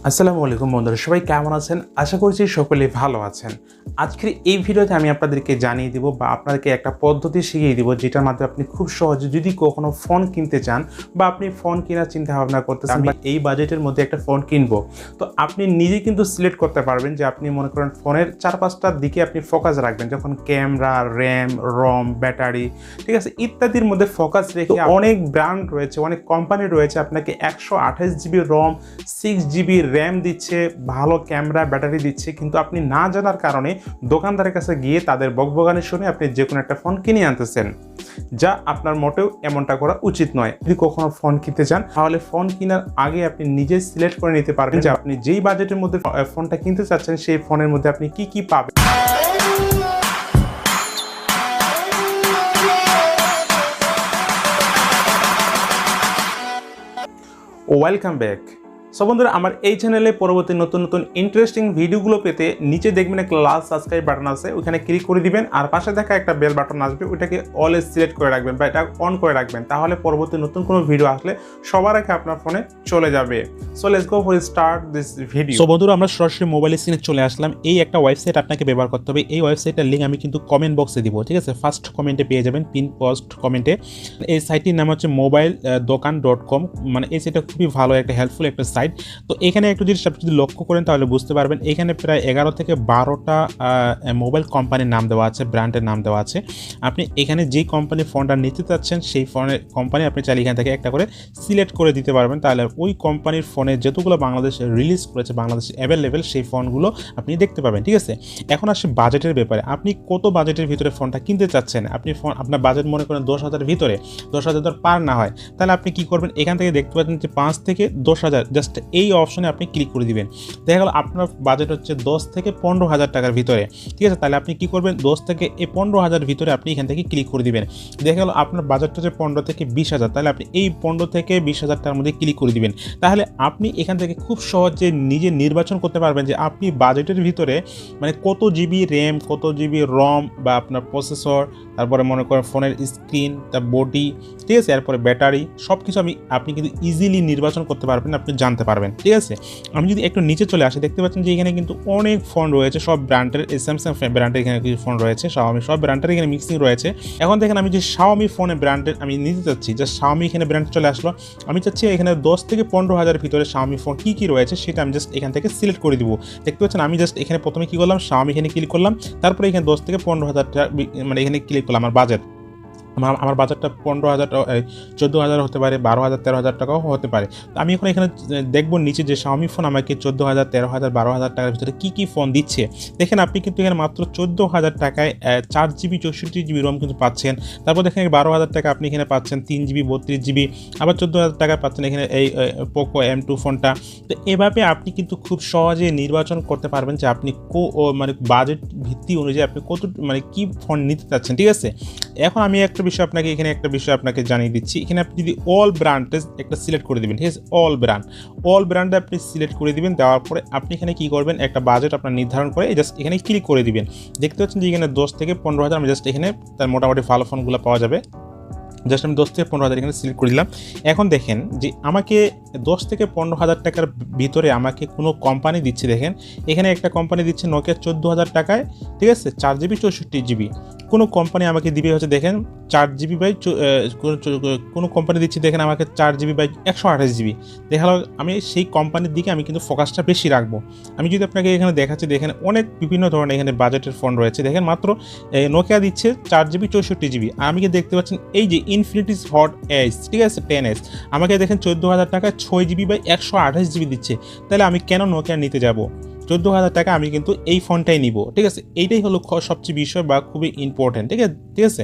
আসসালামু আলাইকুম বন্ধুরা, সবাই কেমন আছেন? আশা করছি সকলেই ভালো আছেন। আজকের এই ভিডিওতে আমি আপনাদেরকে জানিয়ে দিব বা আপনাদেরকে একটা পদ্ধতি শিখিয়ে দিব যেটার মাধ্যমে আপনি খুব সহজে যদি কখনো ফোন কিনতে চান বা আপনি ফোন কেনার চিন্তা ভাবনা করতেছেন বা এই বাজেটের মধ্যে একটা ফোন কিনবো, তো আপনি নিজে কিন্তু সিলেক্ট করতে পারবেন যে আপনি মনে করেন ফোনের 4-5টার দিকে আপনি ফোকাস রাখবেন, যখন ক্যামেরা, র্যাম, রম, ব্যাটারি, ঠিক আছে, ইত্যাদির মধ্যে ফোকাস রেখে অনেক ব্র্যান্ড রয়েছে, অনেক কোম্পানি রয়েছে আপনাকে 128 জিবি রম, 6 জিবি র্যাম দিচ্ছে, ভালো ক্যামেরা, ব্যাটারি দিচ্ছে, কিন্তু আপনি না জানার কারণে দোকানদারের কাছে গিয়ে তাদের বকবকানি শুনে আপনি যে কোনো একটা ফোন কিনে আনতেছেন, যা আপনার মোটেও এমনটা করা উচিত নয়। যদি কখনো ফোন কিনতে চান তাহলে ফোন কেনার আগে আপনি নিজে সিলেক্ট করে নিতে পারবেন যে আপনি যেই বাজেটের মধ্যে ফোনটা কিনতে চাচ্ছেন সেই ফোনের মধ্যে আপনি কি কি পাবেন। Welcome back. সো বন্ধুরা, আমার এই চ্যানেলে পরবর্তী নতুন নতুন ইন্টারেস্টিং ভিডিওগুলো পেতে নিচে দেখবেন একটা লাল সাবস্ক্রাইব বাটন আছে, ওখানে ক্লিক করে দিবেন, আর পাশে দেখা একটা বেল বাটন আসবে, ওইটাকে অলওয়েজ সিলেক্ট করে রাখবেন বা এটা অন করে রাখবেন, তাহলে পরবর্তী নতুন কোনো ভিডিও আসলে সবার আগে আপনার ফোনে চলে যাবে। So let's go for start this video. So বন্ধুরা, আমরা সরাসরি মোবাইল স্ক্রিনে চলে আসলাম। এই একটা ওয়েবসাইট আপনাকে ব্যবহার করতে হবে। এই ওয়েবসাইটের লিঙ্ক আমি কিন্তু কমেন্ট বক্সে দিব, ঠিক আছে? ফার্স্ট কমেন্টে পেয়ে যাবেন, পিন পোস্ট কমেন্টে। এই সাইটটির নাম হচ্ছে mobiledokan.com। মানে এই সাইটটা খুবই ভালো, একটা হেল্পফুল একটা সাইট। তো এখানে একটু যদি লক্ষ্য করেন তাহলে বুঝতে পারবেন, এখানে প্রায় 11 থেকে 12টা মোবাইল কোম্পানির নাম দেওয়া আছে, ব্র্যান্ডের নাম দেওয়া আছে। আপনি এখানে যেই কোম্পানির ফোনটা নিতে চাচ্ছেন সেই ফোনের কোম্পানি আপনি চাইলে এখান থেকে একটা করে সিলেক্ট করে দিতে পারবেন, তাহলে ওই কোম্পানির ফোনে যতগুলো বাংলাদেশে রিলিজ করেছে, বাংলাদেশে অ্যাভেলেবেল, সেই ফোনগুলো আপনি দেখতে পাবেন, ঠিক আছে? এখন আসে বাজেটের ব্যাপারে। আপনি কত বাজেটের ভিতরে ফোনটা কিনতে চাচ্ছেন? আপনি ফোন, আপনার বাজেট মনে করেন 10,000 ভিতরে, 10,000 পার না হয়, তাহলে আপনি কি করবেন? এখান থেকে দেখতে পাচ্ছেন যে 5 থেকে 10,000, জাস্ট এই অপশনে আপনি ক্লিক করে দিবেন। দেখা গেল আপনার বাজেট হচ্ছে 10 থেকে 15,000 টাকার ভিতরে, ঠিক আছে? তাহলে আপনি কি করবেন? 10 থেকে 15,000 ভিতরে আপনি এখান থেকে ক্লিক করে দিবেন। দেখা গেল আপনার বাজেটটা হচ্ছে 15 থেকে 20,000, তাহলে আপনি এই 15 থেকে 20,000 টাকার মধ্যে ক্লিক করে দিবেন। তাহলে আপনি এখান থেকে খুব সহজে নিজে নির্বাচন করতে পারবেন যে আপনি বাজেটের ভিতরে মানে কত জিবি র্যাম, কত জিবি রম বা আপনার প্রসেসর, তারপরে মনে করেন ফোনের স্ক্রিন, তার বডি, ঠিক আছে, এরপরে ব্যাটারি, সব কিছু আপনি কিন্তু ইজিলি নির্বাচন করতে পারবেন, আপনি জানতে পারবেন, ঠিক আছে? আমি যদি একটু নিচে চলে আসি, দেখতে পাচ্ছেন যে এখানে কিন্তু অনেক ফোন রয়েছে, সব ব্র্যান্ডের, স্যামসাং ব্র্যান্ডের এখানে কিছু ফোন রয়েছে, শাওমি, সব ব্র্যান্ডের এখানে মিক্সিং রয়েছে। এখন দেখেন আমি যে শাওমি ফোনে ব্র্যান্ডের আমি নিতে চাচ্ছি, জাস্ট শাওমি এখানে ব্র্যান্ড চলে আসলো। আমি চাচ্ছি এখানে 10 থেকে 15,000 ভিতরে শাওমি ফোন কী কী রয়েছে সেটা আমি জাস্ট এখান থেকে সিলেক্ট করে দিব। দেখতে পাচ্ছেন আমি জাস্ট এখানে প্রথমে কী করলাম, শাওমি এখানে ক্লিক করলাম, তারপরে এখানে 10 থেকে 15,000 টাকা মানে এখানে ক্লিক করলাম। আমার বাজেট, আমার বাজেটটা 15,000, 14,000 হতে পারে, 12,000, 13,000 টাকাও হতে পারে। তো আমি এখন এখানে দেখবো নিচে যে শাওমি ফোন আমাকে 14,000, 13,000, 12,000 টাকার ভিতরে কী কী ফোন দিচ্ছে। দেখেন আপনি কিন্তু এখানে মাত্র 14,000 টাকায় 4 জিবি 64 জিবি রম কিন্তু পাচ্ছেন। তারপর দেখেন 12,000 টাকা আপনি এখানে পাচ্ছেন 3 জিবি 32 জিবি, আবার 14,000 টাকা পাচ্ছেন এখানে এই পোকো M2 ফোনটা। তো এভাবে আপনি কিন্তু খুব সহজে নির্বাচন করতে পারবেন যে আপনি মানে বাজেট ভিত্তি অনুযায়ী আপনি কত মানে কী ফোন নিতে চাচ্ছেন, ঠিক আছে? এখন আমি একটা বিষয় আপনাকে জানিয়ে দিচ্ছি। এখানে আপনি যদি অল ব্র্যান্ডে একটা সিলেক্ট করে দিবেন, ঠিক আছে? অল ব্র্যান্ডে আপনি সিলেক্ট করে দিবেন। দেওয়ার পরে আপনি এখানে কী করবেন, একটা বাজেট আপনার নির্ধারণ করে জাস্ট এখানে ক্লিক করে দিবেন। দেখতে পাচ্ছেন যে এখানে 10 থেকে 15,000, আমি জাস্ট এখানে তার মোটামুটি ভালো ফোনগুলো পাওয়া যাবে। জাস্ট আমি 10 থেকে 15,000 এখানে সিলেক্ট করে দিলাম। এখন দেখেন যে আমাকে 10 থেকে 15,000 টাকার ভিতরে আমাকে কোনো কোম্পানি দিচ্ছে। দেখেন এখানে একটা কোম্পানি দিচ্ছে নোকিয়া 14,000 টাকায়, ঠিক আছে, 4 জিবি 64 জিবি। কোনো কোম্পানি আমাকে দিবে হচ্ছে দেখেন 4 জিবি বাই কোনো কোম্পানি দিচ্ছে দেখেন আমাকে 4 জিবি বাই 128 জিবি। দেখা গেল আমি সেই কোম্পানির দিকে আমি কিন্তু ফোকাসটা বেশি রাখবো। আমি যদি আপনাকে এখানে দেখাচ্ছি, দেখেন অনেক বিভিন্ন ধরনের এখানে বাজেটের ফোন রয়েছে। দেখেন মাত্র নোকিয়া দিচ্ছে 4 জিবি 64 জিবি। আমি কি দেখতে পাচ্ছেন এই যে ইনফিনিটি হট এস, ঠিক আছে, 10S আমাকে দেখেন 14,000 টাকায় 6 জিবি বাই 128 জিবি দিচ্ছে। তাহলে আমি কেন নোকিয়া নিতে যাব? 14,000 টাকা আমি কিন্তু এই ফোনটাই নিব, ঠিক আছে? এইটাই হলো সবচেয়ে বিষয় বা খুবই ইম্পর্টেন্ট, ঠিক আছে?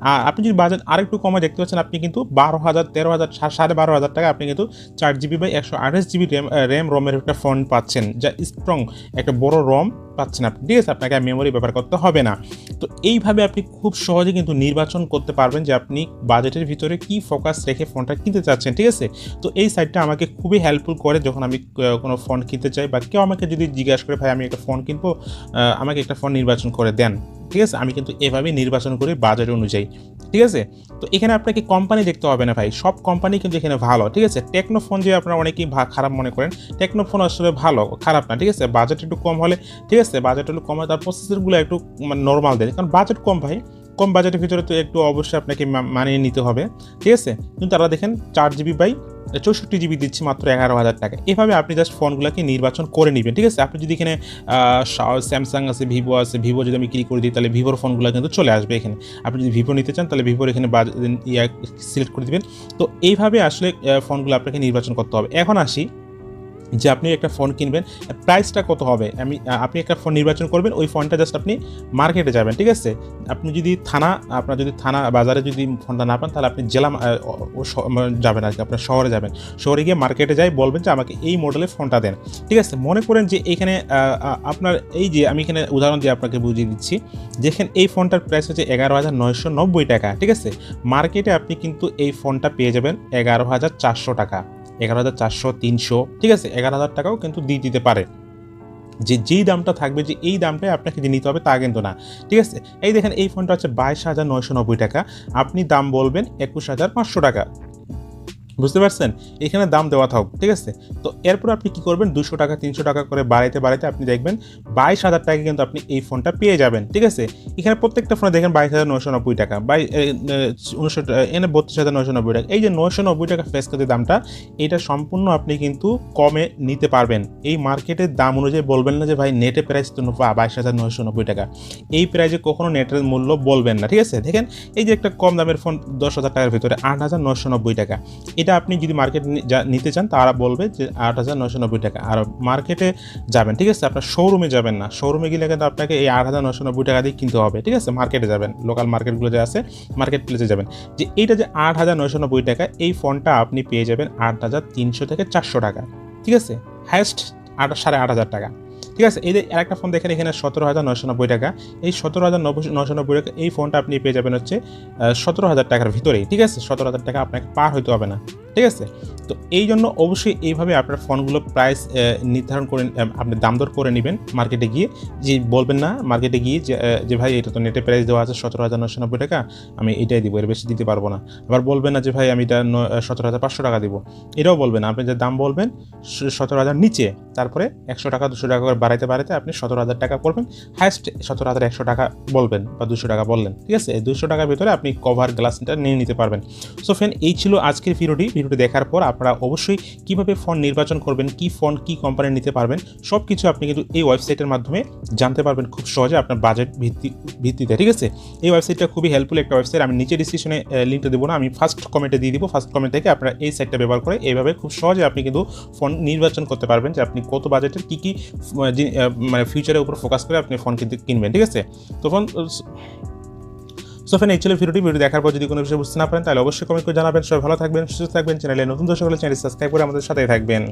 আর আপনি যদি বাজেট আরেকটু কমে দেখতে পাচ্ছেন, আপনি কিন্তু 12,000, 13,000, 12,500 টাকা আপনি কিন্তু 4 জিবি বাই 128 জিবি র্যাম রমের একটা ফোন পাচ্ছেন, যা স্ট্রং একটা বড় রম পাচ্ছেন আপনি, ঠিক আছে? আপনাকে মেমোরি ব্যবহার করতে হবে না। তো এইভাবে আপনি খুব সহজে কিন্তু নির্বাচন করতে পারবেন যে আপনি বাজেটের ভিতরে কি ফোকাস রেখে ফোনটা কিনতে চাচ্ছেন, ঠিক আছে? তো এই সাইটটা আমাকে খুবই হেল্পফুল করে যখন আমি কোনো ফোন কিনতে চাই, বা কেউ আমাকে যদি জিজ্ঞাসা করে ভাই আমি একটা ফোন কিনবো, আমাকে একটা ফোন নির্বাচন করে দেন, ঠিক আছে, আমি কিন্তু এভাবেই নির্বাচন করি বাজেট অনুযায়ী। ঠিক আছে, তো এখানে আপনাকে কোম্পানি দেখতে হবে না ভাই, সব কোম্পানি কিন্তু এখানে ভালো। ঠিক আছে, টেকনোফোন যে আপনারা অনেকেই খারাপ মনে করেন, টেকনোফোন আসলে ভালো, খারাপ না। ঠিক আছে, বাজেট একটু কম হলে, ঠিক আছে, বাজেট একটু কম হয়, তার প্রসেসরগুলো একটু মানে নর্মাল দেয়, কারণ বাজেট কম ভাই, কম বাজেটের ভিতরে তো একটু অবশ্যই আপনাকে মানিয়ে নিতে হবে। ঠিক আছে, কিন্তু তারা দেখেন 4GB বাই 64GB দিচ্ছি মাত্র 11,000 টাকা। এভাবে আপনি জাস্ট ফোনগুলোকে নির্বাচন করে নেবেন। ঠিক আছে, আপনি যদি এখানে স্যামসাং আছে, ভিভো আছে, ভিভো যদি আমি ক্লিক করে দিই তাহলে ভিভোর ফোনগুলো কিন্তু চলে আসবে এখানে। আপনি যদি ভিভো নিতে চান তাহলে ভিভোর এখানে সিলেক্ট করে দেবেন। তো এইভাবে আসলে ফোনগুলো আপনাকে নির্বাচন করতে হবে। এখন আসি যে আপনি একটা ফোন কিনবেন, প্রাইসটা কত হবে। আপনি একটা ফোন নির্বাচন করবেন, ওই ফোনটা জাস্ট আপনি মার্কেটে যাবেন। ঠিক আছে, আপনি যদি আপনার যদি থানা বাজারে যদি ফোনটা না পান তাহলে আপনি জেলা যাবেন আর কি, আপনার শহরে যাবেন, শহরে গিয়ে মার্কেটে যাই বলবেন যে আমাকে এই মডেলের ফোনটা দেন। ঠিক আছে, মনে করেন যে এইখানে আপনার এই যে আমি এখানে উদাহরণ দিয়ে আপনাকে বুঝিয়ে দিচ্ছি, যেখানে এই ফোনটার প্রাইস হচ্ছে 11,990 টাকা। ঠিক আছে, মার্কেটে আপনি কিন্তু এই ফোনটা পেয়ে যাবেন 11,400 টাকা, 11,400, 300। ঠিক আছে, 11,000 টাকাও কিন্তু দিতে পারে। যেই দামটা থাকবে, যে এই দামটাই আপনাকে যে নিতে হবে তা কিন্তু না। ঠিক আছে, এই দেখেন এই ফোনটা হচ্ছে 22,990 টাকা, আপনি দাম বলবেন 21,500 টাকা। বুঝতে পারছেন, এখানে দাম দেওয়া থাক। ঠিক আছে, তো এরপর আপনি কি করবেন, 200 টাকা 300 টাকা করে বাড়াইতে আপনি দেখবেন 22,000 টাকা কিন্তু আপনি এই ফোনটা পেয়ে যাবেন। ঠিক আছে, এখানে প্রত্যেকটা ফোনে দেখেন 22,990 টাকা, 32,990 টাকা। এই যে 990 টাকা ফেস কাজের দামটা, এটা সম্পূর্ণ আপনি কিন্তু কমে নিতে পারবেন। এই মার্কেটের দাম অনুযায়ী বলবেন না যে ভাই নেটে প্রাইস তো 22,990 টাকা, এই প্রাইসে কখনো নেটের মূল্য বলবেন না। ঠিক আছে, দেখেন এই যে একটা কম দামের ফোন 10,000 টাকার ভিতরে 8,990 টাকা, এটা আপনি যদি মার্কেট নিতে চান তারা বলবে যে 8,990 টাকা। আর মার্কেটে যাবেন, ঠিক আছে, আপনার শোরুমে যাবেন না, শোরুমে গেলে কিন্তু আপনাকে এই 8,990 টাকা দিয়ে কিনতে হবে। ঠিক আছে, মার্কেটে যাবেন, লোকাল মার্কেটগুলো যে আছে মার্কেট প্লেসে যাবেন, যে এইটা যে 8,990 টাকা, এই ফোনটা আপনি পেয়ে যাবেন 8,300 থেকে 400 টাকা। ঠিক আছে, হাইয়েস্ট 8,500 টাকা। ঠিক আছে, এই যে আরেকটা ফোন দেখেন এখানে 17,990 টাকা, এই 17,990 টাকা এই ফোনটা আপনি পেয়ে যাবেন হচ্ছে 17,000 টাকার ভিতরেই। ঠিক আছে, 17,000 টাকা আপনাকে পার হইতে হবে না। ঠিক আছে, তো এই জন্য অবশ্যই এইভাবে আপনার ফোনগুলো প্রাইস নির্ধারণ করে আপনি দাম দর করে নেবেন মার্কেটে গিয়ে, যে বলবেন না মার্কেটে গিয়ে যে ভাই এটা তো নেটে প্রাইস দেওয়া আছে 17,990 টাকা, আমি এটাই দিব, এর বেশি দিতে পারবো না। আবার বলবেন না যে ভাই আমি এটা 17,500 টাকা দিব, এটাও বলবেন না। আপনি যে দাম বলবেন 17,000 নিচে, তারপরে 100 টাকা 200 টাকা করে বাড়াইতে আপনি 17,000 টাকা করবেন, হাইস্ট 17,100 টাকা বলবেন বা 200 টাকা বললেন। ঠিক আছে, এই 200 টাকার ভিতরে আপনি কভার গ্লাসটা নিয়ে নিতে পারবেন। সো ফ্রেন্ড, এই ছিল আজকের ভিডিওটি দেখার পর আপনারা অবশ্যই কীভাবে ফোন নির্বাচন করবেন, কি ফোন কি কোম্পানি নিতে পারবেন, সব কিছু আপনি কিন্তু এই ওয়েবসাইটের মাধ্যমে জানতে পারবেন খুব সহজে আপনার বাজেট ভিত্তিতে। ঠিক আছে, এই ওয়েবসাইটটা খুবই হেল্পফুল একটা ওয়েবসাইট, আমি নিচে ডিসক্রিপশনে লিঙ্কটা দেবো না, আমি ফার্স্ট কমেন্টে দিয়ে দিব। ফার্স্ট কমেন্ট থেকে আপনারা এই সাইটটা ব্যবহার করে এইভাবে খুব সহজে আপনি কিন্তু ফোন নির্বাচন করতে পারবেন যে আপনি কত বাজেটের কী মানে ফিউচারের উপর ফোকাস করে আপনি ফোন কিনবেন। ঠিক আছে, তো ফোন এই ছিল ভিডিও দেখার পর যদি কোনো বিষয় বুঝতে না পারেন তাহলে অবশ্যই কমেন্ট করে জানাবেন। সবাই ভালো থাকবেন, সুস্থ থাকবেন, চ্যানেলে নতুন দর্শক হলে চ্যানেল সাবস্ক্রাইব করে আমাদের সাথেই থাকবেন।